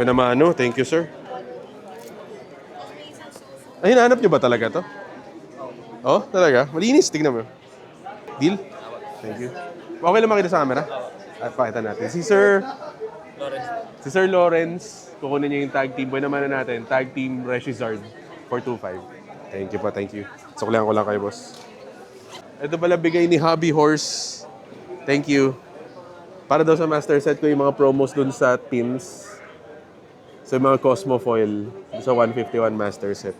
Grabe naman, no? Thank you, sir. Ay, hinahanap nyo ba talaga to? Oh, talaga? Malinis, tignan mo. Deal? Thank you. Okay lang makita sa camera? At pakita natin. Si Sir Lawrence, kukunin niya yung tag team. Buwan naman na natin, tag team Reshizard 425. Thank you po, thank you. Suklihan ko lang kayo, boss. Ito pala bigay ni Hobby Horse. Thank you. Para daw sa master set ko yung mga promos dun sa teams. So yung mga Cosmo Foil sa 151 master set.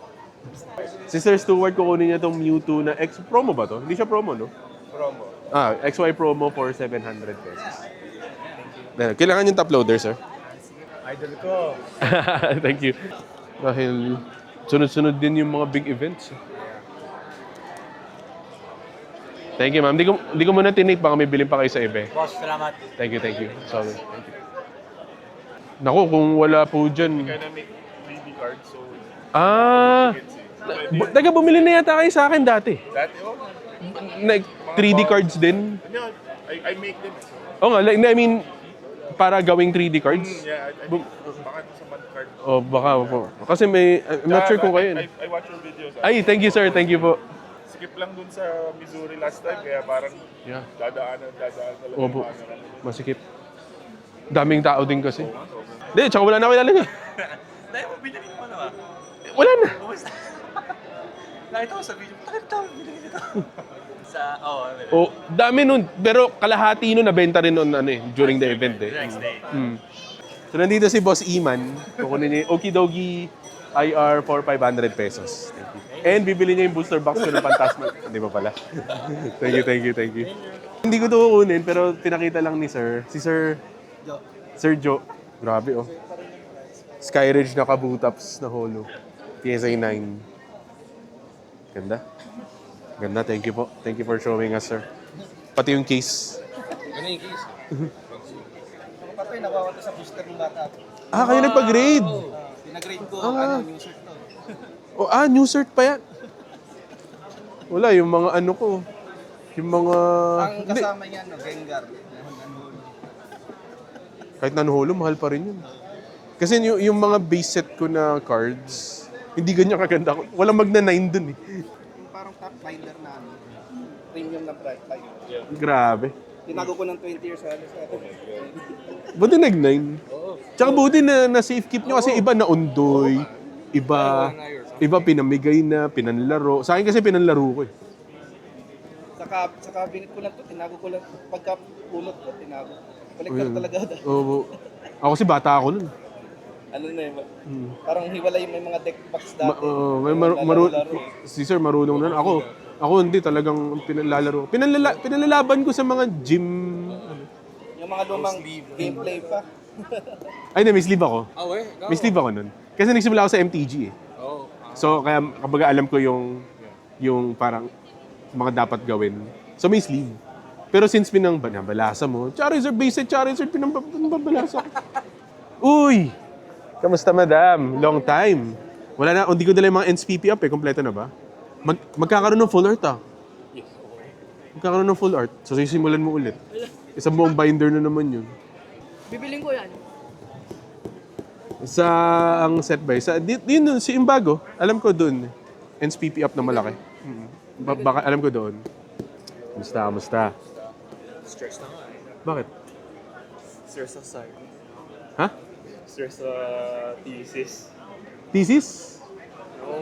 Si Sir Stewart, kukunin niya itong Mewtwo na promo ba to? Hindi siya promo, no? Promo. XY promo for 700 pesos. Kailangan yung top loader, sir? Idol ko. Thank you. Dahil sunod-sunod din yung mga big events. Thank you, ma'am. Di ko muna tinake. Baka may bilhin pa kayo sa iba. Boss, salamat. Thank you. Sorry. Thank you. Naku, kung wala po dyan. Kaya na make 3D card, so... Taga bumili na yata kayo sa akin dati. Dati, Like, 3D cards din. I make them. Oo nga, like, I mean, para gawing 3D cards. Yeah, baka sa month card. Oh, baka po. Kasi I'm not sure kung kayo. I watch your videos. Ay, thank you, sir. Thank you po. Skip lang dun sa Missouri last time, kaya parang Yeah. dadaan talaga. Opo. Masikip. Daming tao din kasi. Hindi, tsaka wala na kilala niya. Dahil mo, binili mo na ba? Wala na. Kumusta? Nakita ko sa video, bakit ito? Binili nito. Oh, dami nun. Pero kalahati nun nabenta rin nun during the event eh. Next day. So nandito si Boss Iman. Kukunin niya yung Okidogi IR for 500 pesos. Thank you. And bibili niya yung booster box ko ng Phantasma. Hindi pa pala. Thank you. Hindi ko ito kukunin pero pinakita lang ni Sir. Si Sir Joe. Grabe oh. Skyridge na Kabutops na holo. PSA 9. Ganda, thank you po. Thank you for showing us, sir. Pati yung case. Ano yung case? Kapatay, nawawa sa booster ng bata. Kayo nagpa-grade. Pinagrade ko, new shirt to. New shirt pa yan. Wala, yung mga ano ko. Yung mga... Ang kasama niya, Gengar. Kahit nanuholo, mahal pa rin yun. Kasi yung mga base set ko na cards, hindi ganyan kaganda. Walang magna-9 dun eh. Parang top binder na premium na bright light. Grabe. Tinago ko ng 20 years halos. Buti nag-9. Tsaka buti na safe keep nyo kasi iba na undoy. Iba pinamigay na, pinanlaro. Sa akin kasi pinanlaro ko eh. Sa cabinet ko lang to, tinago ko lang. Pagka pulot ko, tinago. Kolektor talaga. Oo. Ako kasi bata ako nun. Ano na yun? Parang hiwalay may mga deck box dati. Si Sir marunong nun. Ako hindi talagang pinalalaro. Pinalalaban ko sa mga gym. Yung mga lumang gameplay pa. Ay, may sleeve ako. May sleeve ako nun. Kasi nagsimula ako sa MTG eh. So, kaya kapag alam ko yung parang mga dapat gawin. So, may sleeve. Pero since pinabalasa mo, Charizard, base set Charizard, pinambalasa. Uy! Kamusta, madam? Long time. Wala na, hindi ko dala yung mga NSPP up eh. Kompleto na ba? Magkakaroon ng full art ah. Yes. Magkakaroon ng full art. So, sisimulan mo ulit. Isang buong binder na naman yun. Bibiling ko yan. Sa ang set by yun si Imbago, alam ko doon. NSPP up na malaki. Baka alam ko doon. Kamusta? Stress na nga eh. Bakit? Stress na side. Ha? Stress sa thesis. Thesis?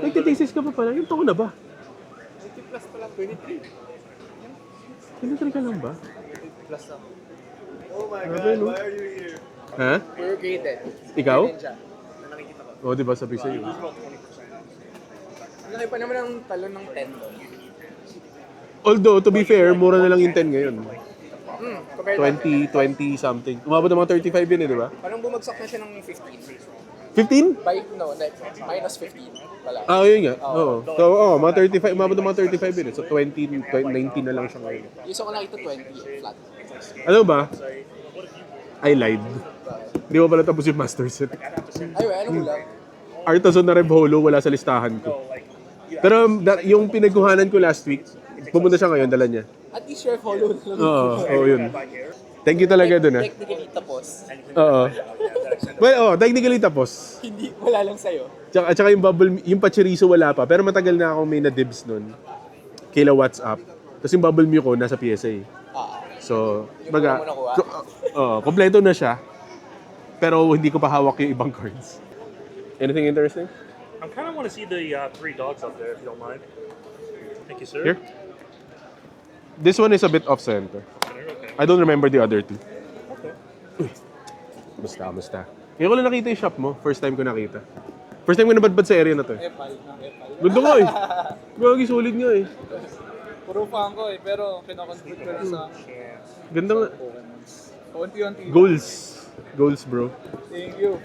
Nagtithesis ka pa pala? Yung taon na ba? 20 plus pa lang, 23. 23 ka lang ba? 20 plus lang. Oh my Grabe, God, no? why are you here? Ha? We're graded. Ikaw? Na nakikita ko. Oo, diba sabi sa'yo? Laki pa naman ang talon ng 10 doon. Although, to be fair, mura na lang yung 10 ngayon. Compared 20 something. Umabot ng mga 35 yun eh, di ba? parang bumagsak na siya ng 15. 15? Minus 15 pala. Yun nga. Oo. So, mga 35, umabot ng mga 35 yun eh. So, 19 na lang siya ngayon. Yung isa ko nakita 20 flat. Ano ba? I lied. Hindi mo pala tapos yung master set. Ay, ano mo lang? Artisan na Rev Holo, wala sa listahan ko. Pero yung pinagkuhanan ko last week, pumunta siya ngayon, dala niya. At least share follow na lang. Oo, yun. Thank you talaga dun ah. Technically tapos. Oo. Well, technically tapos. Hindi, wala lang sa'yo. Tsaka yung yung pachiriso wala pa. Pero matagal na ako may na-dibs nun. Kila WhatsApp. Tapos yung bubble meal ko nasa PSA. So, baga, kompleto na siya. Pero hindi ko pa hawak yung ibang cards. Anything interesting? I kind of want to see the 3 dogs up there, if you don't mind. Thank you, sir. Here? This one is a bit off-center. Okay. I don't remember the other two. Okay. Basta. Ngayon ko lang nakita yung shop mo. First time ko nakita. First time ko nabadbad sa area na to eh. Ganda nga eh. Gagi, solid nga eh. Puro fan ko pero kinocontribute ko lang sa Ganda nga. Pokemons. Unti-unti. Goals bro. Thank you.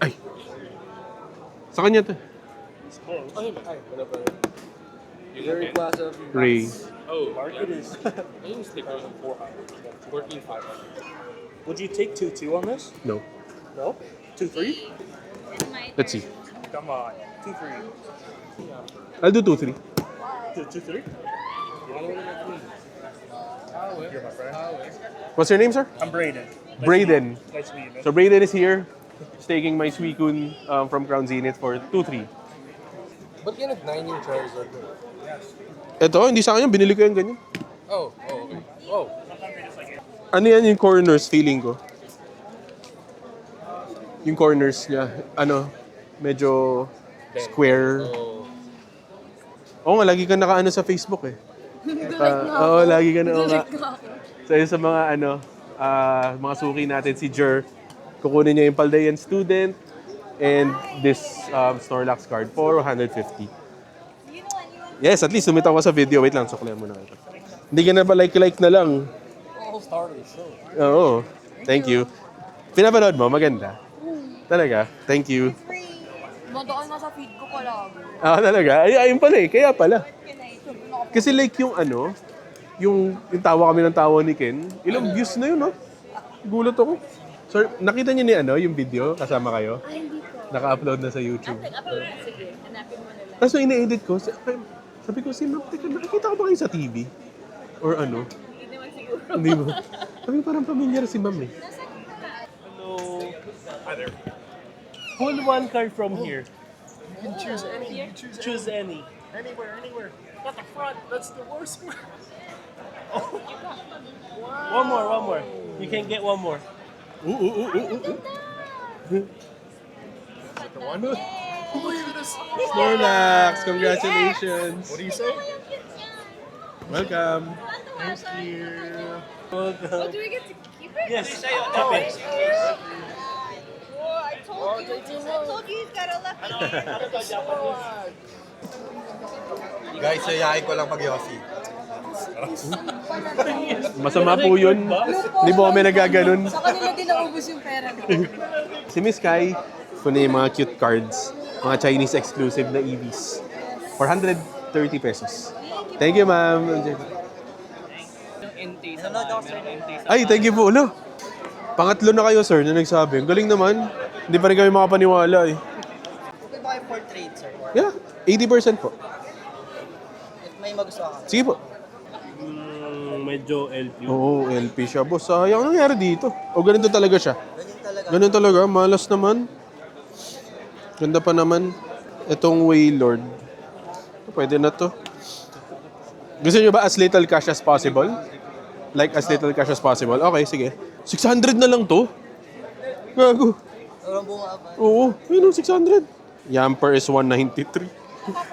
Ay. Sa kanya to. Ay, wala pa. Very class of Ray. Oh, market is. I think stickers on 400. Working 500. Would you take 2-2 on this? No. No. 2-3? Let's see. Come on. 2-3. I'll do 2-3. 2-3? You're my friend. What's your name, sir? I'm Braden. Braden. Nice to meet you, man. So Braden is here. He's taking my Suicune from Crown Zenith for 2-3. Ba't yan nag-9 yung Charizard? Ito, hindi sa akin yun. Binili ko yung ganyan. Okay. Oh. Ano yan yung corners, feeling ko? Yung corners niya, medyo square. Oo nga, lagi ka naka sa Facebook eh. Oo, lagi ka na. Oo nga. So yun sa mga mga suki natin, si Jer, kukunin niya yung Paldean Student and this Snorlax card for 150. Yes, at least sumitaw ka sa video. Wait lang, suklihan mo na ito. Hindi ka na ba like na lang? Oo. Thank you. Pinapanood mo? Maganda. Talaga? Thank you. Nadaan na sa feed ko pala. Talaga? Ayun pala eh. Kaya pala. Kasi like yung tawa kami ng tawa ni Ken, ilang views na yun, no? Gulat ako. Sir, nakita niyo yung video kasama kayo? Ay, hindi ko. Naka-upload na sa YouTube. Sige, hanapin mo na lang. Tapos nung ina-edit ko, sabi ko, si Ma'am, teka, nakikita ko ba kayo sa TV? Or ano? Hindi naman siguro. Hindi mo. Sabi ko, parang familiar si Ma'am eh. Hello. Hi there. Pull one card from here. You can choose any. Choose any. Anywhere. Not the front. That's the worst one. One more. You can get one more. The one. Look at this. Snorlax, congratulations. What do you say? Welcome. Thank you. Oh, do we get to keep it? Yes. Oh, I told you he's got a lucky. Guys, yayain ko lang mag-Yossi. Masama po yun. Hindi po kami nagaganon. Sa kanila din naubos yung pera ko. Si Miss Kai, kunin yung mga cute cards. Mga Chinese exclusive na EVs. 430 pesos. Thank you, ma'am. Ay, thank you po. Ulo. Pangatlo na kayo, sir, na nagsabi. Ang galing naman. Hindi pa rin kami makapaniwala eh. Okay ba kayo for trade, sir? Yeah, 80% po. If may magustuhan ka. Sige po. Medyo LP. Oo, LP siya. Boss, sayang nangyari dito. O ganito talaga siya. Ganyan talaga. Ganun talaga, malas naman. Ganda pa naman. Itong Wailord. Pwede na to. Gusto nyo ba as little cash as possible? Like as little cash as possible? Okay, sige. 600 na lang to? Gago. Walang bumaba. Oo, yun ang 600. Yamper is 193.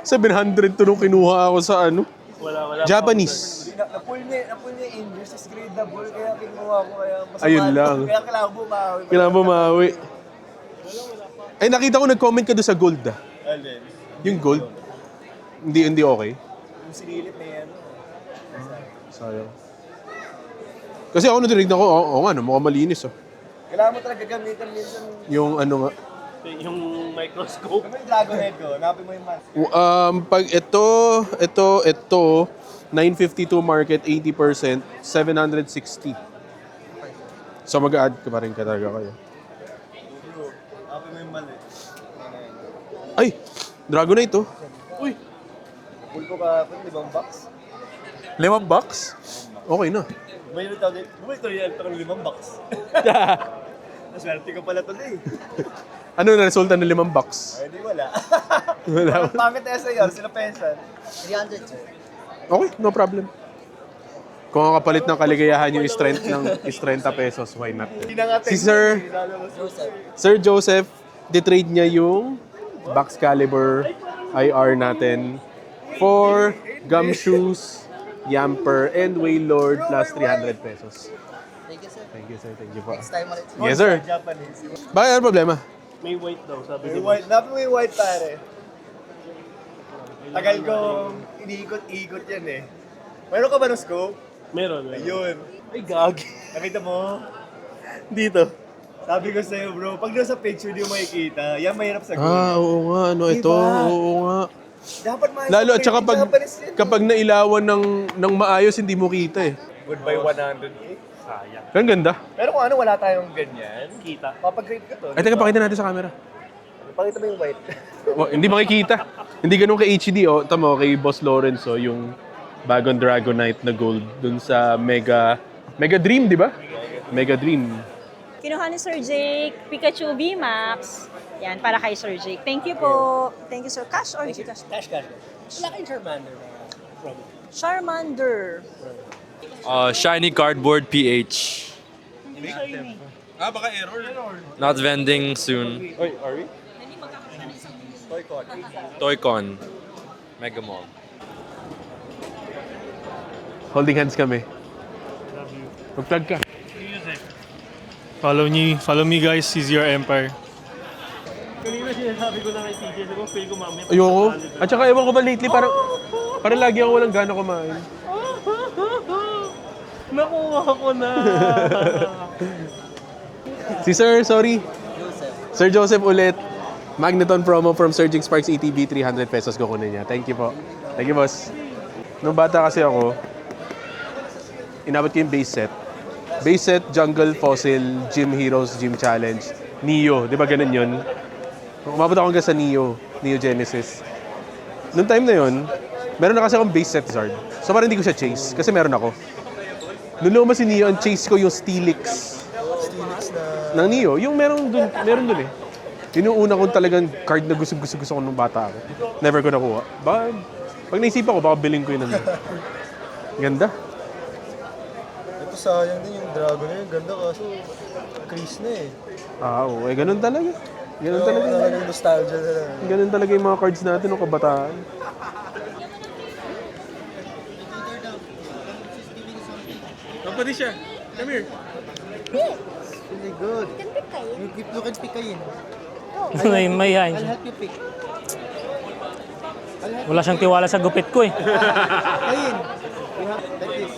700 to nung kinuha ako sa Wala. Japanese. Napull niya yung English, is gradable, kaya kinuha ko, kaya masama. Ayun lang. Kaya kailangan bumawi. Kailangan bumawi. Ay, nakita ko nag-comment ka doon sa gold ah. Alin? Yung gold. Hindi okay. Yung sinilip na yan. Sayang. Kasi ako nung tinignan ko, nga, mukhang malinis. Kailangan mo talaga gamitan minsan. Yung nga. Yung microscope. Ano yung dragon head ko? Hanapin mo yung mask. Pag ito, 952 market, 80%, 760. So mag-add ka pa rin talaga kayo. Hanapin mo yung mali. Ay! Dragonite to. Uy! Pull ko ka, 5 box. 5 bucks? Okay na. Bumili tayo yung 5 box. Swerte ko pala tuloy. Ano na resulta ng 5 box? Ay, di wala. Wala. Pangit SIR, sila pensan. 300, sir. Okay, no problem. Kung ang kapalit ng kaligayahan yung strength ng is 30 pesos, why not? Si Sir Joseph, di-trade niya yung Box Caliber IR natin for gumshoes, Yamper, and Waylord plus 300 pesos. Thank you, sir. Thank you, sir. Thank you po. Next time ulit. Yes, sir. Japanese. Bakit ano problema? May weight daw, sabi May white, dapat may white pare. Tagal kong iniikot-ikot yan eh. Meron ka ba ng scope? Meron. Ayun. Ay, gagi. Nakita mo? Dito. Sabi ko sa'yo bro, pag nasa picture di mo makikita, yan mahirap sa goal. Oo nga. Ano ito? Diba? Oo nga. Dapat makikita. Lalo at saka kapag eh. nailawan ng maayos, hindi mo kita eh. Goodbye 100k. Sayang. Ang ganda. Pero kung ano, wala tayong ganyan. Kita. Papag-grade ka to. Ay, teka, pakita natin sa camera. Pakita mo yung white. Hindi makikita. Hindi ganun ka HD. Oh. Tama, kay Boss Lawrence, oh, yung bagong Dragonite na gold dun sa Mega Dream, di ba? Mega Dream. Kinuha ni Sir Jake, Pikachu VMAX. Yan, para kay Sir Jake. Thank you po. Thank you, sir. Cash or Gcash? Cash. Wala kayong Charmander na Charmander. Shiny Cardboard PH. Baka error. Not vending soon. Oy, are we? Toycon. Mega Mall. Holding hands kami. Mag-plug ka. Follow me guys, seize your empire. Kanina sinasabi ko na kay TJ, sabi ko, feel ko mamaya. Ayoko. At saka ewan ko ba lately, parang lagi ako walang gana kumain. Nakuha ko na. Si Sir, sorry. Sir Joseph ulit. Magneton promo from Surging Sparks ATB, 300 pesos kukunin niya. Thank you po. Thank you, boss. Nung bata kasi ako, inabot ko yung base set. Base set, Jungle, Fossil, Gym Heroes, Gym Challenge, Neo. Di ba ganun yun? Umabot ako hanggang sa Neo Genesis. Noong time na yun, meron na kasi akong base set Zard. So parang hindi ko siya chase, kasi meron ako. Noong lumabas si Neo, ang chase ko yung Steelix. Ng Neo. Yung meron dun eh. Yun yung una kong talagang card na gusto ko nung bata ako. Never ko nakuha. Pag naisipan ko, baka bilhin ko yun. Ganda. Ito sayang din yung dragon na yun. Ganda kaso crease na eh. Oo, ganun talaga. Ganun talaga. Talagang nostalgia na lang. Ganun talaga yung mga cards natin nung kabataan. Kapatid siya. Come here. Really good. You can pick kayin. May hain I'll siya. help you pick. Wala siyang tiwala sa gupit ko eh. Kayin. You have like this.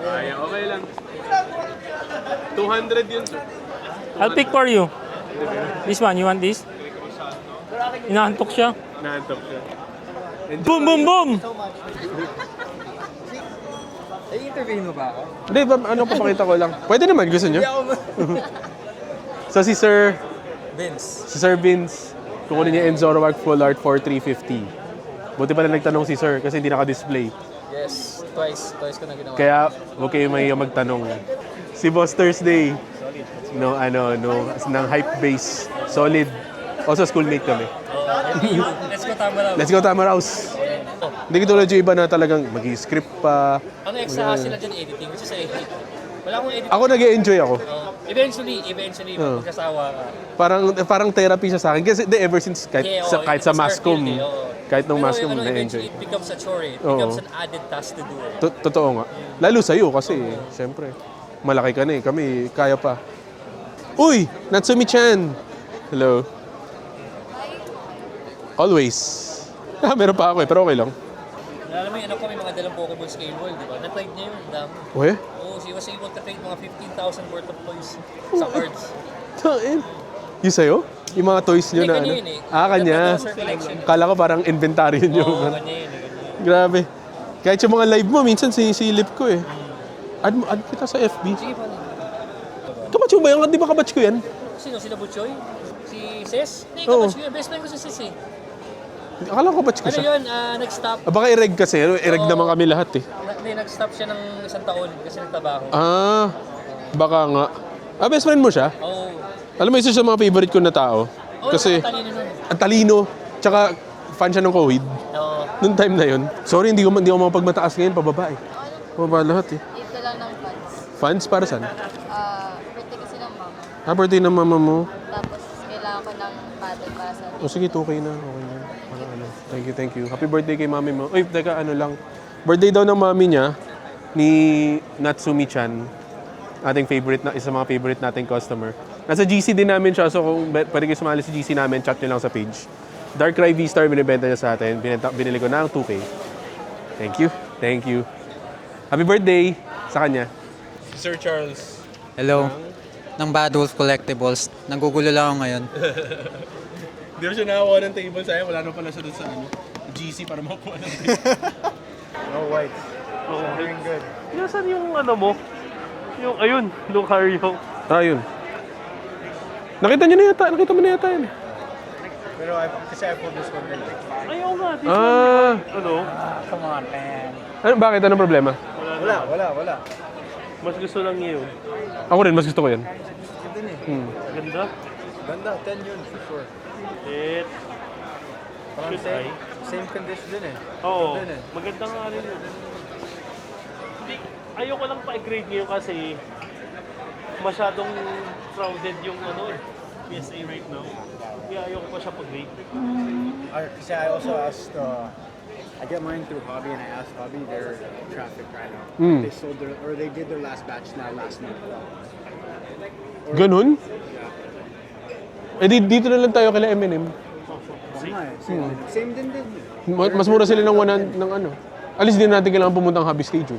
Ay, okay lang. 200 yun, sir. I'll pick for you. This one, you want this? Inaantok siya. Nahantok siya. Boom, boom, boom! Ay, interviewin mo ba ako? Hindi, ano papakita ko lang. Pwede naman, gusto nyo? So si Sir Vince, kukunin niya Enzoroark Full Art for 350. Buti pala nagtanong si Sir kasi hindi naka-display. Yes, twice ko na ginawa. Kaya huwag kayo mahiya magtanong. Si Boss Thursday, ng hype base, solid. Also schoolmate kami. Let's go tama lang. Let's go Tamaraos. Hindi katulad yung iba na talagang mag-script pa. Ano extra sila dyan editing? Kasi sa editing. Wala akong editing. Ako nag-e-enjoy ako. Eventually, magkasawa ka. Parang therapy siya sa akin. Kasi ever since kahit sa Mascom, kahit nung Mascom, na-enjoy. Eventually, it becomes a chore. It Oo. becomes an added task to do. Totoo nga. Lalo sa'yo kasi, syempre, malaki ka na eh. Kami, kaya pa. Uy! Natsumi-chan! Hello. Always. Meron pa ako eh, pero okay lang. Alam mo yung anak ko, may mga dalang Pokemon Scale World, di ba? Na-trade niya yun, dami. Uy? Oo, she was able to trade mga 15,000 worth of toys sa cards. Tain. Yung sa'yo? Yung mga toys nyo na Kanya ano? yun eh. Kanya. Sa collection. Kala ko parang inventaryo nyo. Oo, kanya yun eh. Grabe. Kahit yung mga live mo, minsan sinisilip ko eh. Add kita sa FB. Sige pa. Kabatch mo ba yan? Di ba kabatch ko yan? Sino? Sila Butchoy? Si Ses? Hindi, Oo. kabatch ko yun. Best friend ko si Ses eh. Akala ko kabatch ko Ano siya. yun? Nag-stop. Baka i-reg kasi. I-reg Oo. naman kami lahat eh. Hindi, nag-stop siya ng isang taon kasi nagtrabaho. Ah. Baka nga. Best friend mo siya? Oo. Alam mo, isa sa mga favorite ko na tao. Kasi, ang talino. Tsaka, fan siya ng COVID. Oo. Noong time na yun. Sorry, hindi ko mapagmataas ngayon, pababa eh. Pababa lahat eh. Ito lang ng funds. Fans para saan? Birthday kasi ng mama. Birthday ng mama mo. Tapos kailangan ko ng paddle para sa O sige, okay na. Okay na. Ano. Thank you. Happy birthday kay mami mo. Uy, teka, ano lang. Birthday daw ng mami niya ni Natsumi-chan. Ating favorite na, isa sa mga favorite nating customer. Nasa GC din namin siya, so kung pwede kayo sumali sa GC namin, chat nyo lang sa page. Darkrai V-Star, binibenta niya sa atin. Binili ko na ang 2K. Thank you. Happy birthday sa kanya. Sir Charles. Hello. Ng Bad Wolf Collectibles. Nagugulo lang ako ngayon. Hindi na siya nakakuha ng table sa'yo. Wala na pala siya doon sa GC para makuha ng table. No whites. Doing good. Nasaan yung ano mo? Yung, ayun, Lucario. Yun. Nakita mo na yata yun. Pero kasi I pulled this one in. Ayaw nga, this ano? Come on, man. Bakit? Anong problema? Wala. Mas gusto lang niya yun. Ako rin, mas gusto ko yan. Ganda na eh. Ganda. Ganda, 10 yun for sure. It. Parang Should I? same condition din eh. Oo. Ganda eh. Maganda nga rin yun. Ayoko lang pa-grade ngayon kasi masyadong crowded yung PSA right now. Kaya ayoko pa siya pag-grade. Kasi I also asked, I get mine through Hobby and I asked Hobby their traffic right now. They sold they did their last batch now last month. Ganun? Dito na lang tayo kila M&M. Same din. Mas mura sila ng 100 ng ano. Alis din natin kailangan pumuntang hobby stage.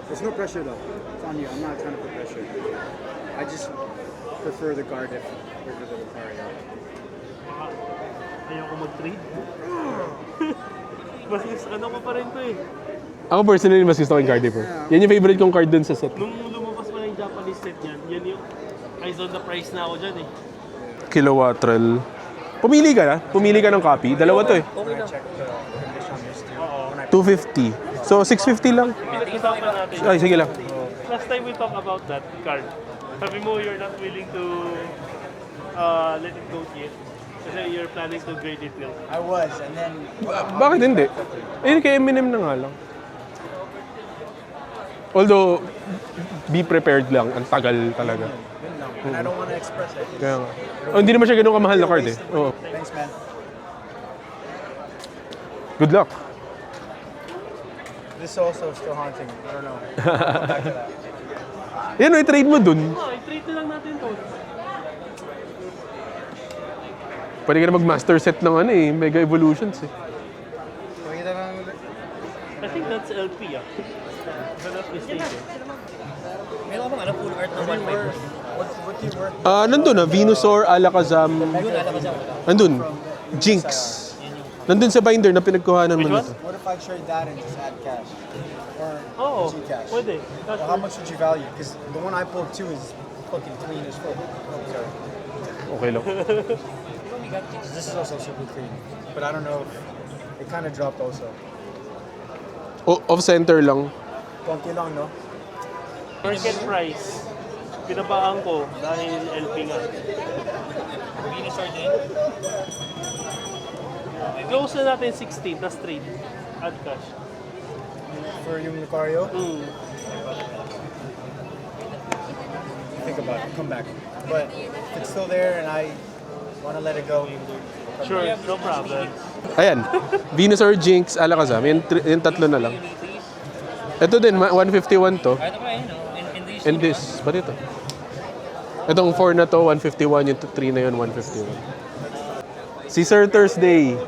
There's no pressure though. It's on you. I'm not trying to put pressure. I just prefer the guard if over the Lucario. Ayoko mag-trade. Mas ano ko pa rin to eh. Ako personally, mas gusto ko yung Cardiff. Yan yung favorite kong card dun sa set. Nung lumabas pa na yung Japanese set yan, yan yung eyes on the price na ako dyan eh. Kilowatt-rel. Pumili ka ng copy. Dalawa to eh. Okay lang. 250. So, 650 lang. Pinag-usapan natin. Ay, sige lang. Last time we talked about that card, sabi mo you're not willing to let it go yet. Kasi you're planning to grade it now. I was, and then Bakit hindi? Kay Eminem na nga lang. Although, be prepared lang. Ang tagal talaga. and I don't want to express it. Kaya nga. Hindi naman siya ganun kamahal na card eh. Oo. Thanks, man. Good luck. This also still haunting me. I don't know. I'll come back to that. Yan o, i-trade mo dun. I-trade na lang natin to. Pwede ka na mag-master set ng Mega Evolutions eh. Pakita lang ulit. I think that's LP ah. If I'm not mistaken. Meron ka bang full art ng 1.5? What do you work? Nandun Venusaur, Alakazam. Nandun. Jinx. Nandun sa binder na pinagkuhanan mo nito. What if I trade that and just add cash? Oo, Or Gcash? pwede. Well, how much would you value? Because the one I pulled too is fucking clean as fuck. Oh, sorry. Okay lang. This is also super clean. But I don't know if it kind of dropped also. Off-center lang. Konti lang, no? Market price. Pinabaan ko dahil LP nga. Venusaur din? Close na natin 16, tas trade. Add cash. For yung Lucario? Think about it. Come back. But if it's still there and I want to let it go, Sure, no problem. Ayan. Venusaur, Jinx, Alakazam. Yung tatlo na lang. Ito din, 151 to. Ito pa in And this, ba't ito? Itong 4 na to, 151. Yung 3 na yun, 151. Si Sir Thursday,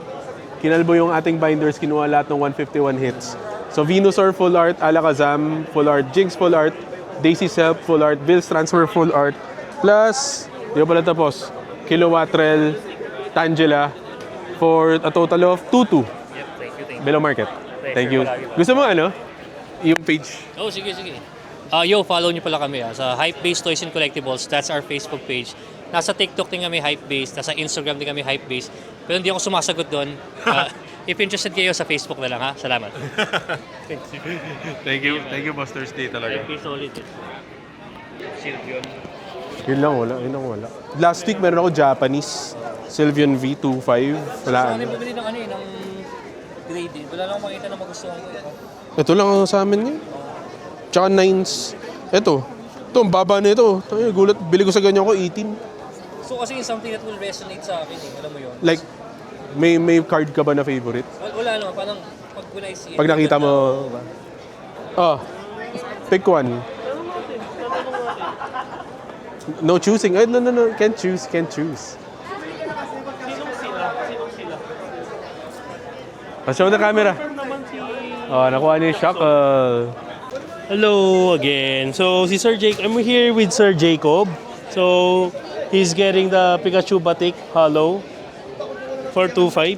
kinalbo yung ating binders, kinuha lahat ng 151 hits. So Venusaur full art, Alakazam full art, Jinx full art, Daisy Self full art, Bill's Transfer full art, plus, di ko pala tapos, Kilowatt-Rel, Tangela, for a total of 22. Below market. Thank you. Gusto mo yung page? Oh, sige. Follow nyo pala kami sa Hypebeast Toys and Collectibles. That's our Facebook page. Nasa TikTok din kami Hypebeast, nasa Instagram din kami Hypebeast. Pero hindi ako sumasagot doon. If interested kayo sa Facebook na lang ha. Salamat. Thank you, Boss Thursday talaga. LP solid eh. Sylvion. Yun lang wala. Last week meron ako Japanese. Sylvian V25. Wala. Ano bumili ng ng grade din. Wala lang akong makita na magustuhan ko. Ito lang ang sa amin ngayon. Tsaka 9s. Ito, ang baba na ito. Tayo, gulat, bili ko sa ganyan ko 18. So kasi it's something that will resonate sa akin eh. Alam mo yun? Like, may card ka ba na favorite? Wala naman. Parang pag when I see it. Pag nakita mo, pick one. No choosing. Ay, no. Can't choose. Sinong sila? Show the camera. Naman si... Nakuha niya yung shock. Hello again. So, si Sir Jake, I'm here with Sir Jacob. So, he's getting the Pikachu Batik Hollow for 2.5.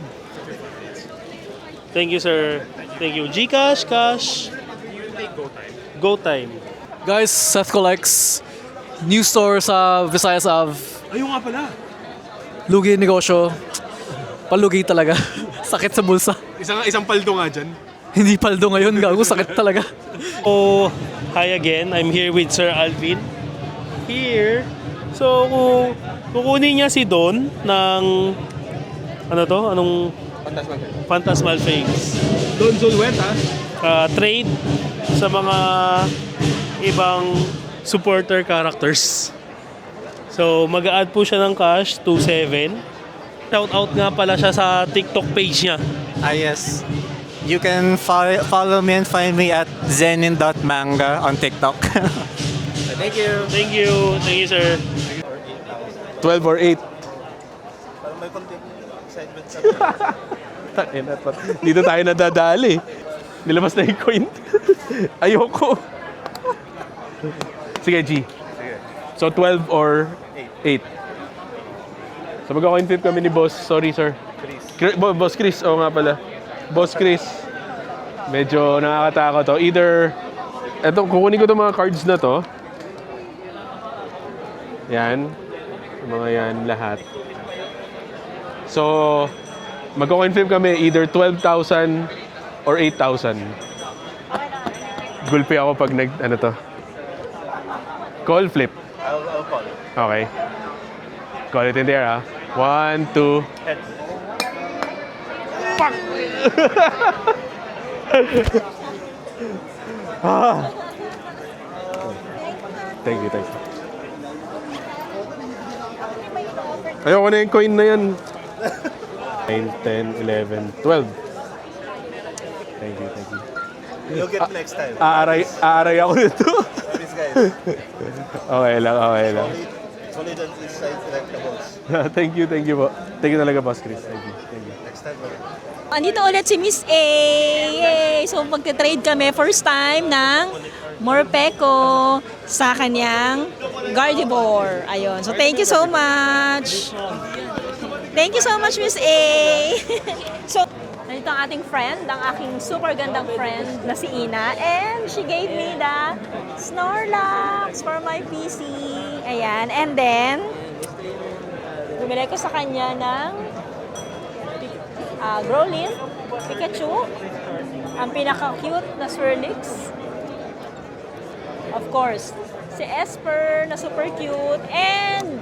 Thank you, sir. Thank you. Gcash, cash. Go time. Guys, Seth Collects. New store sa Visayas Ave. Ayun nga pala. Lugi negosyo. Palugi talaga. Sakit sa bulsa. Isang paldo nga dyan. Hindi paldo ngayon, gago. Sakit talaga. Oh, hi again. I'm here with Sir Alvin. Here. So, kukunin niya si Don ng... Ano to? Anong... Phantasmal Fakes. Don Zulueta. Trade sa mga ibang supporter characters. So, mag-a-add po siya ng cash, 2.7. Shout out nga pala siya sa TikTok page niya. Yes. You can follow me and find me at zenin.manga on TikTok. Thank you. Thank you. Thank you, sir. 12 or 8. Parang may konting excitement sa Dito tayo nadadali. Nilabas na yung coin. Ayoko. Sige, G. So, 12 or 8. So, mag-coin flip kami ni Boss. Sorry, sir. Boss Chris. Oo nga pala. Boss Chris. Medyo nakakatakot to. Either, eto, kukunin ko itong mga cards na to. Yan. Mga yan, lahat. So, mag-coin flip kami either 12,000 or 8,000. Gulpi ako pag ano to. Call flip. I'll call it. Okay. Call it in there, ha? 1, 2. Fuck! Thank you. Ayoko na yung coin na yan. 9, 10, 11, 12. Thank you. You'll get next time. Aaray ako nito. Please, guys. Okay lang. Solid on each side collectibles. Thank you po. Thank you talaga, Boss Chris. Thank you. Next time, Andito ulit si Miss A. Yay! So magte-trade kami first time ng Morpeko sa kanyang Gardevoir. Ayun. So thank you so much. Thank you so much, Miss A. So, nandito ang ating friend, ang aking super gandang friend na si Ina. And she gave me the Snorlax for my PC. Ayan. And then, bumili ko sa kanya ng Growlithe, Pikachu, ang pinaka-cute na Swirlix. Of course, si Esper na super cute, and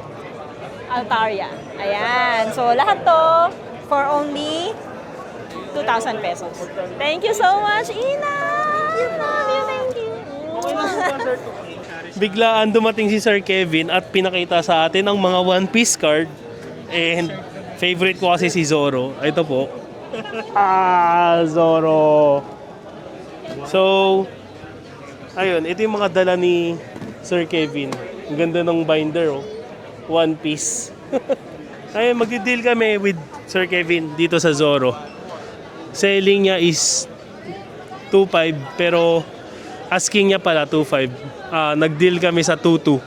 Altaria. Ayan. So, lahat to for only 2,000 pesos. Thank you so much, Ina! Love you, thank you! Biglaan dumating si Sir Kevin at pinakita sa atin ang mga One Piece card. And favorite ko kasi si Zoro. Ito po. Zoro. So, ayun. Ito yung mga dala ni Sir Kevin. Ang ganda ng binder, oh. One Piece. Ayun, magdi-deal kami with Sir Kevin dito sa Zoro. Selling niya is 2.5 pero asking niya pala 2.5. Nag-deal kami sa 2.2.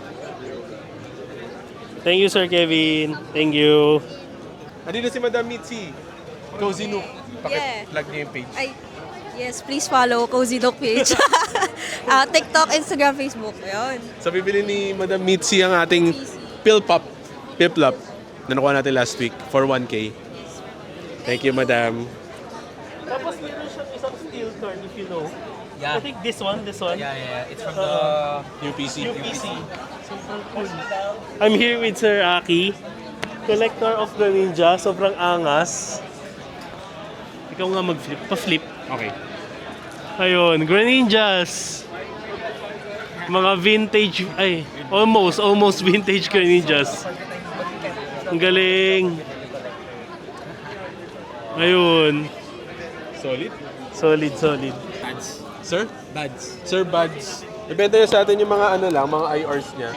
Thank you, Sir Kevin. Thank you. Andito si Madam Mitzi. Cozy Nook. Yeah. Plug niyo yung page. Yes, please follow Cozy Look page. TikTok, Instagram, Facebook. Ayun. So, bibili ni Madam Mitzi ang ating Piplop na nakuha natin last week for 1K. Thank you, Madam. Tapos meron siyang isang steel card if you know. I think this one. Yeah. It's from the UPC. I'm here with Sir Aki, collector of the Ninja. Sobrang angas. Ikaw nga mag-flip. Pa-flip. Okay. Ayun, Greninjas. Mga vintage, almost vintage Greninjas. Ang galing. Ayun. Solid. Sir? Buds. Sir Buds. Ibenta niya sa atin yung mga mga IRs niya.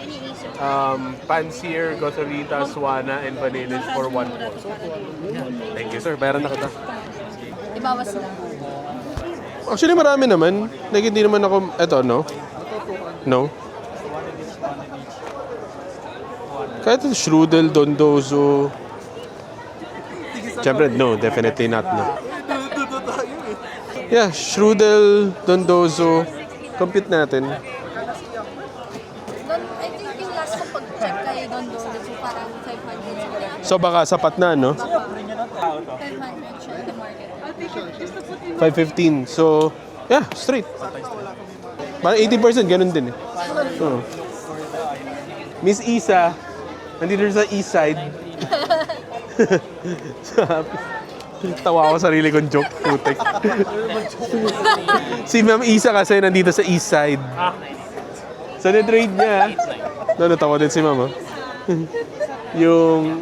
Pansier, Gothorita, Swana, and Vanilis for 1.4. Thank you, sir. Bayaran na kita. Ibawas lang. Actually, marami naman. Hindi naman ako, no? No? Kahit Strudel, Dondozo. Siyempre, no. Definitely not, no. Yeah, Strudel, Dondozo. Compute natin. I think yung last ko pag-check kayo doon parang 500. So baka sapat na, no? 500 siya the market. 515. So, yeah, straight. Parang 80%, ganun din eh. Oo. Miss Isa, nandito sa east side. Tawa ako sarili kong joke, putek. Si Ma'am Isa kasi nandito sa east side. So, na-trade niya. Natawa din si Ma'am, yung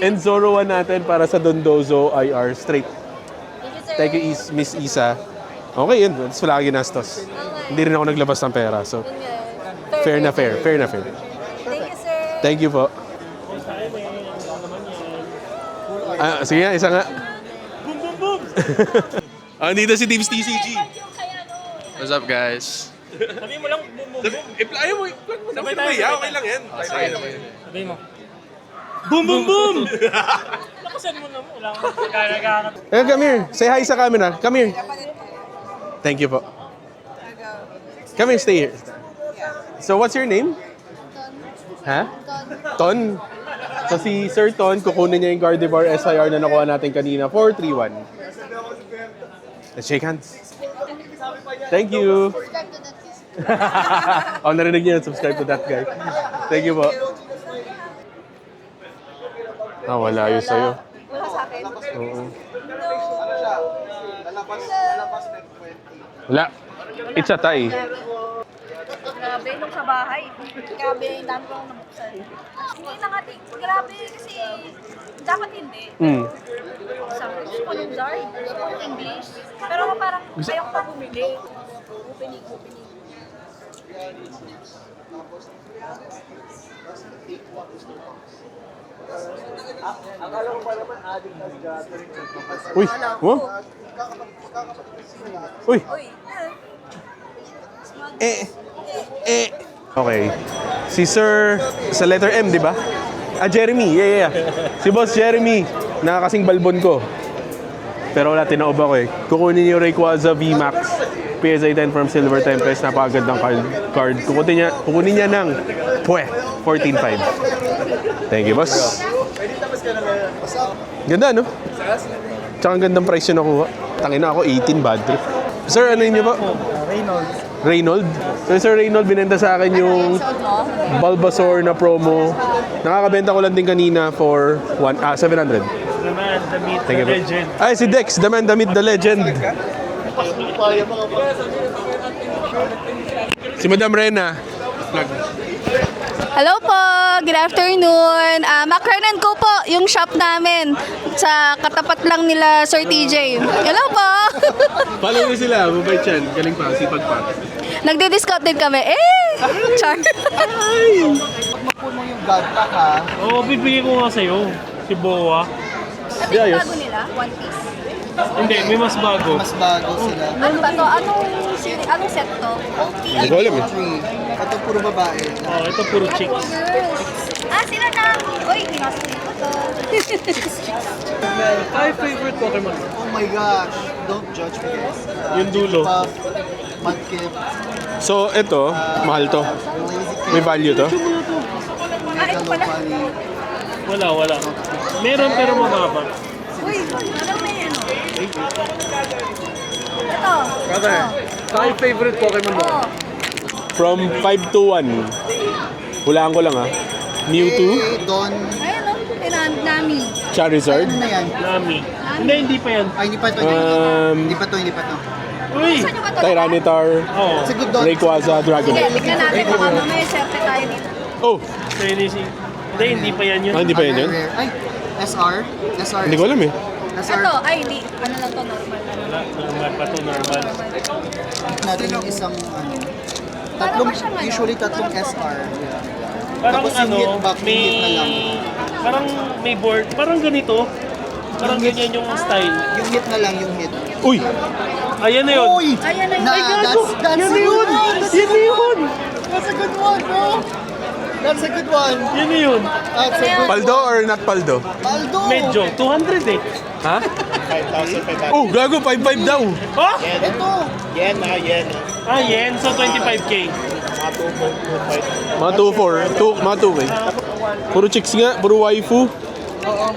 Enzoro 1 natin para sa Dondozo IR straight. Thank you, Miss Isa. Okay yun. That's wala ka ginastos. Hindi rin ako naglabas ng pera. So, fair na fair. Thank you, sir. Thank you po. Sige nga, isa nga. Boom! Dito si Teams TCG. What's up, guys? Sabi mo lang, boom. Ayaw mo, i-plug mo. Okay lang yan. Sabi mo. Boom! Lakasan mo na mo. Wala akong kagana. Come here. Say hi sa camera. Come here. Thank you po. Come here, stay here. So, what's your name? Ha? Ton. So, si Sir Ton, kukunin niya yung Gardevoir SIR na nakuha natin kanina, 431. Let's shake hands. Thank you. Narinig niya, subscribe to that guy. Thank you po. Wala yun sa'yo. Wala sa akin. Oo. Wala. It's a tie. Grabe, nung sa bahay. Grabe, yung dami kong nabuksan. Hindi na nga, grabe kasi dapat hindi. Gusto ko ng Zard, gusto ko ng English. Pero parang ayaw pa bumili. Opening. Uy! Uy! Okay. Si Sir, sa letter M, di ba? Jeremy. Yeah. Si Boss Jeremy. Nakakasing balbon ko. Pero wala, tinaob ako eh. Kukunin yung Rayquaza VMAX. PSA 10 from Silver Tempest. Napakagandang card. Kukunin niya ng 14.5. Thank you, boss. Ganda, no? Tsaka ang gandang price yun nakuha. Tangina ako, 18 bad trip. Sir, ano yun niyo ba? Reynold. So, Sir Reynold, binenta sa akin yung Bulbasaur na promo. Nakakabenta ko lang din kanina for 700. Thank you. Legend. Ay, si Dex, the man, the myth, the legend. Si Madam Rena. Hello po! Good afternoon! Mackernan ko po yung shop namin sa katapat lang nila Sir TJ. Hello po! Follow niyo sila, mabait yan. Galing pa, sipag pa. Nagdi-discount din kami. Char! Mapuno yung God pack ha. Oo, bibigyan ko nga sa'yo. Si Boa. Ito yung bago nila? One Piece? Hindi, may mas bago. Mas bago sila. Ano ba to? Anong set to? Hindi ko alam eh. Ito puro babae. Ito puro chicks. Sila na! Uy, pinasok ko to. My favorite Pokemon. Oh my gosh. Don't judge me guys. Yung dulo. Puff, Mudkip, So, ito, mahal to. May value to. Ito pala. Wala. Meron pero mababa. Uy, ano may ano? Ito. Brother. Saka yung favorite Pokemon mo. From 5 to 1. Hulaan ko lang Mewtwo, Ayun o, Nami. Charizard, Nami. Hindi pa yan. Ay, hindi pa ito. Hindi pa to. Uy! Saan nyo ba ito? Tyranitar, Oo. It's a good dog. Rayquaza, Sige, Dragonite. tignan natin kung mamaya swerte tayo dito. Oh! Chinese. Hindi pa yan yun. Hindi pa yan yun? Ay, SR. Hindi ko alam eh. Ito, ay hindi. Ano lang to, normal. Normal pa to, normal. Natin yung isang Parang ba siyang ano? usually tatlong SR. Parang Tapos yung hit back, yung hit na lang. Parang may board. Parang ganito. Parang ganyan yung style. Yung hit na lang, yung hit. Uy! Ayan na yun. Ayan na yun. Ay, that's Yan na a yun! good one! Yan na yun! That's a good one, bro! That's a good one! Yan na yun. That's a good Paldo or not Paldo? Paldo! Medyo. 200 eh. Ha? Oh, gago, 5-5 daw. Ha? Ito! Ah, yen. So 25k. Mga 2-4. Mga 2 eh. Puro chicks nga, puro waifu. Oo.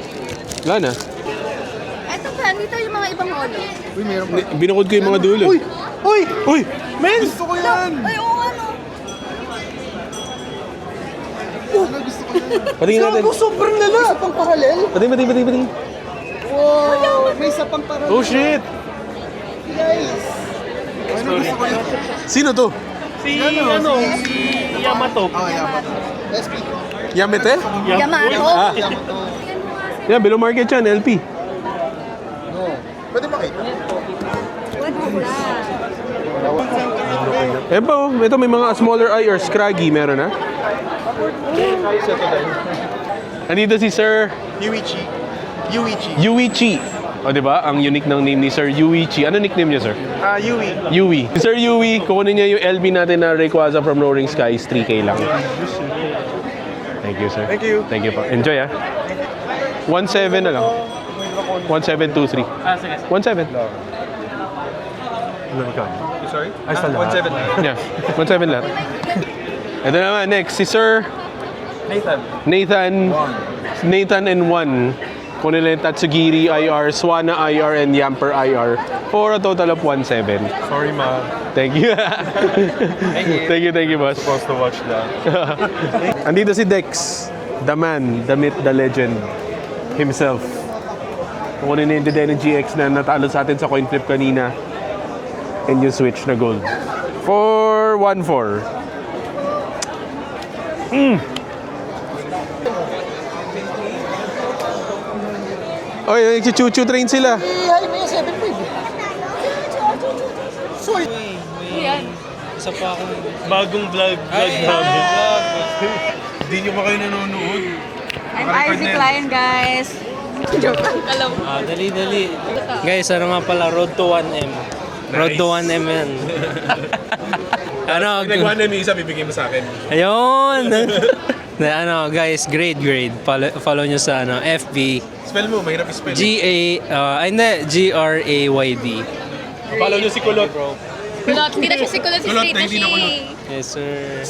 Wala na. Ito pa, dito yung mga ibang holo. Uy, meron pa. Binukod ko yung mga dulo. Uy! Uy! Uy! Men! Gusto ko yan! Ay, oo ano. Ano gusto ko yan? Patingin natin. Gago, sobrang lala! Isa pang parallel? Patingin. Wow! May isa pang parallel. Oh shit! Guys! Ano gusto ko yan? Sino to? Si Yamato. Oh, Yamato. SP. Yamete? Yamato. Ah. Yamato. Yan, Below Market yan, LP. No. Pwede makita? Eh ba, ito may mga smaller eye or scraggy, meron na? Andito si Sir Yuichi. O, di ba? Ang unique ng name ni Sir Yuichi. Ano nickname niya, sir? Yui. Si Sir Yui, kukunin niya yung LB natin na Rayquaza from Roaring Skies, 3K lang. Thank you, sir. Thank you po. Enjoy, 1.7 na lang. 1.723. Ah, sige. 1.7. Sorry? Ay, sa lahat. 1.7 lang. Yeah, 1.7 lahat. Ito naman, next, si Sir Nathan and 1. Kunin nila yung Tatsugiri IR, Swana IR, and Yamper IR for a total of 1.7. Sorry, ma. Thank you. Thank you, boss. Supposed to watch that. Andito si Dex, the man, the myth, the legend himself. Kunin na yung Dedenne GX na natalo sa atin sa coin flip kanina. And yung Switch na gold. For 1.4. Oy, nagchuchu train sila. Ay, may 7 pig. Sorry. Yan. Isa pa akong... Bagong vlog namin. Hindi nyo ba kayo nanonood? I'm Isaac Lion, guys. Joke lang, kalaw. Dali. Guys, ano nga pala, Road to 1M. Road to 1M yan. Ano? Nag-1M yung isa, bibigay mo sa akin. Ayun! Ano, guys, grade. Follow nyo sa FB. Spell mo, mahirap i-spell. G-R-A-Y-D. Follow nyo si Kulot. Kulot, hindi na siya si Kulot, si Kulot, Street na hindi na siya. kulot. Yes, sir.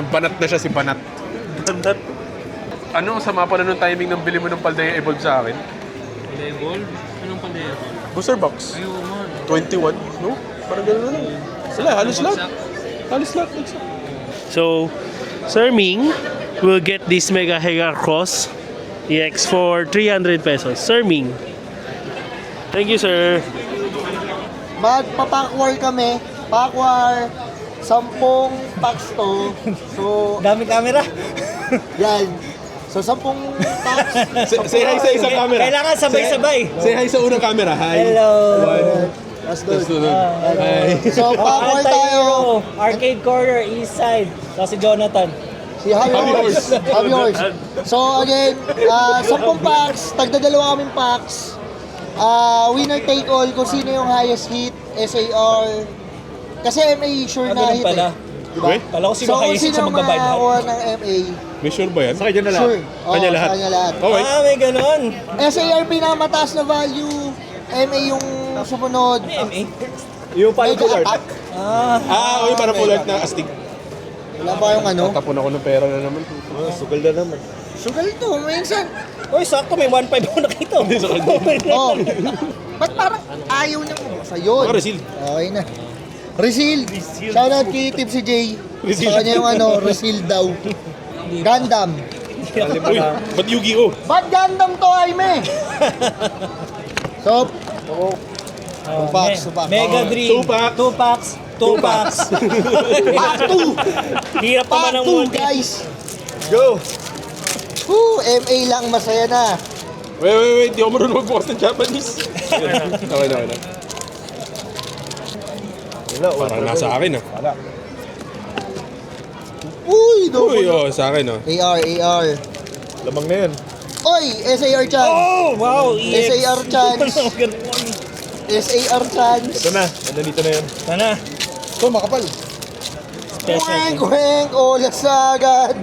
Banat na siya, si Banat. Ano, sama pa na nung timing ng bili mo ng Paldea Evolve sa akin? Evolve? Anong pandaya? Booster box. Ayun, man. 21, no? Parang gano'n na lang. Sila, halos lahat. So, Sir Ming will get this Mega Hagar Cross EX for 300 pesos. Sir Ming. Thank you, sir. Magpapakwar kami. Pakwar. 10 packs to. So, Dami camera. yan. So, 10 packs. Say hi sa isang camera. Kailangan sabay-sabay. Say hi sa unang camera. Hi. Hello. That's good. Hi. So, pakwar tayo. Arcade corner, east side. So, si Jonathan. Si Javi Horse. So, again, 10 packs. Tagdadalawa kaming packs. Winner take all kung sino yung highest hit, SAR. Kasi MA sure na hit pala. Diba? Kala ko sino So, kung highest hit sino sa yung magbabayad. makakuha ng MA, May sure ba yan? Sa kanya na sure. Kanya lahat. Sa kanya lahat. Okay. May ganon. SAR pinakamataas na value, MA yung sumunod. MA. Yung Mega Attack. Okay, para full art na astig. Wala ba yung ano? Tapon ako ng pera na naman. Sugal to, minsan. Uy, sakto may 1.5 ako nakita. Oh. Ba't parang ayaw niya mo? Sa yun. Resil. Okay na. Reseal. Shoutout kay Tipsy J. Sa kanya yung reseal daw. Gundam. Uy, ba't Yu-Gi-Oh? Ba't Gundam to, Aime? So, 2 packs. Mega Dream. 2 packs. 2 packs. Pack 2! Hirap Pack naman ng 2, multi. guys! Go! Woo! MA lang, masaya na. Wait. Di ako marunong magbukas ng Japanese. Okay na. Parang nasa akin, Uy! Uy, sa akin, AR. Lamang na yan. Oy! SAR chance! Oh, wow. SAR chance! SAR chance! Ito na, nandito na yan. Sana. Ito, makapal. Kweng! Olas agad!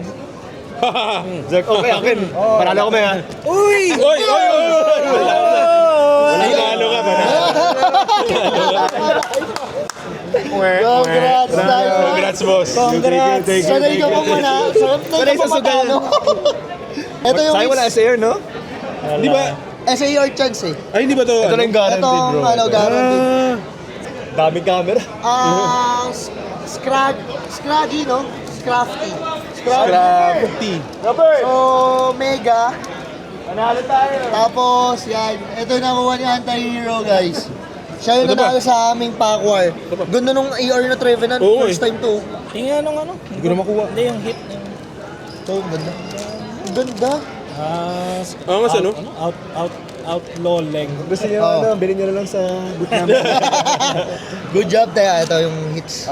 Okay, akin. Panalo ko na yan. Uy! Oy! Panalo ka. Congrats, guys! Congrats, boss. Congrats. Sanay ka pa muna. Sanay ka pa matalo. Ito yung Sa'yo wala SAR, no? Di ba? SAR chance eh. Ay, hindi ba to? Ito na yung Ito ang guaranteed. Daming camera. Scraggy, no? Scrafty. Scrafty. So, Mega. Panalo tayo. Tapos, yan. Ito yung nakuha ni Anti-Hero, guys. Siya yung nanalo sa aming pack war. Ganda nung AR na Trevenant. First time to. Tingnan nung Hindi ko na makuha. Hindi yung hit. Ito, ganda. Ganda. Mas ano? Outlaw leg. Gusto niyo bilhin niyo na lang sa boot namin. Good job, tayo. Ito yung hits.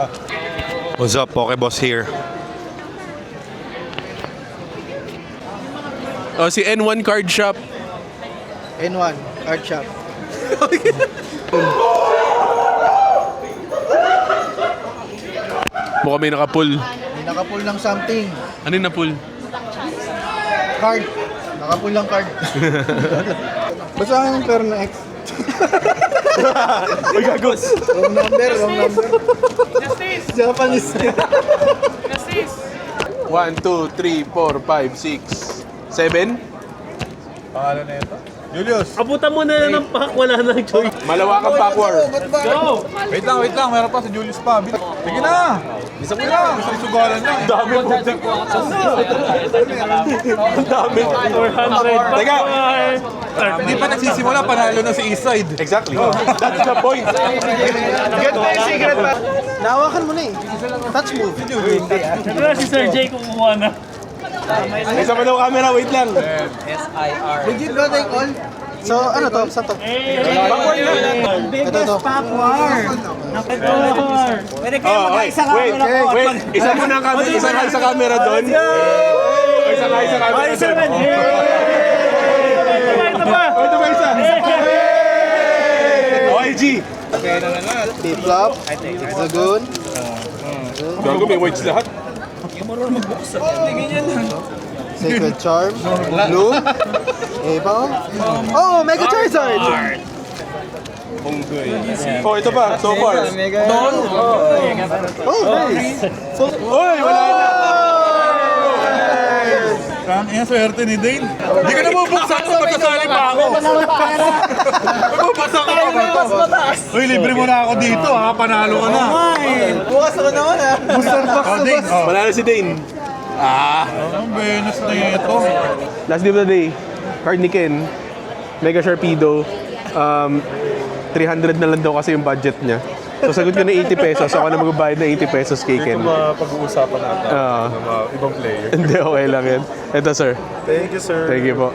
What's up, Pokeboss here. Si N1 Card Shop. N1, card shop. Mukha may nakapull. May nakapull ng something. Ano yung napull? Card. Nakapull ng card. Basta ang pera na X. Uy, gagos. Wrong number. Japanese. 1, 2, 3, 4, 5, 6, 7. Pangalan na ito? Julius! Abutan mo na lang ng pack, wala nang choice. Malawakang backward. Go! Wait lang, meron pa si Julius pa. Sige na! Isa mo lang, isang sugalan lang. Dami po. Dami. 400. Teka. Hindi pa nagsisimula, panalo na si Eastside. Exactly. That's the point. Get my secret pa. Nahawakan mo na eh. Touch move. Ito na si Sir Jay kumuha na. Isa pa daw camera, wait lang. Legit ba take all? So, ano to? Saan to? Backward na. Ito. Pwede kayo mag-isa ka. Wait. Isa muna ang camera. Isa ka sa camera doon. Isa ka sa camera doon. Ito pa! Ito pa isa. Okay, G. Flip-flop. Hexagon. Gago, may whites lahat. Sacred Charm. Blue. Ebang. Oh, Mega Charizard! Oh, ito pa. So far. Oh, nice. Oy, wala na. Ang swerte ni Dane. Hindi ka na mabuksan kung magkasali pa ako. Mabuksan ka pa. Uy, libre mo na ako dito ha. Panalo ka na. Bukas ako naman ha. Booster box na boss. Wala na si Dane. Ang Venus na ito. Last game of the day, card ni Ken, Mega Sharpedo, 300 na lang daw kasi yung budget niya. So sagot ko na 80 pesos, ako na magbabayad na 80 pesos kay Ken. Pag-uusapan natin ng mga ibang player. Hindi, okay lang yan. Ito sir. Thank you, sir. Thank you po.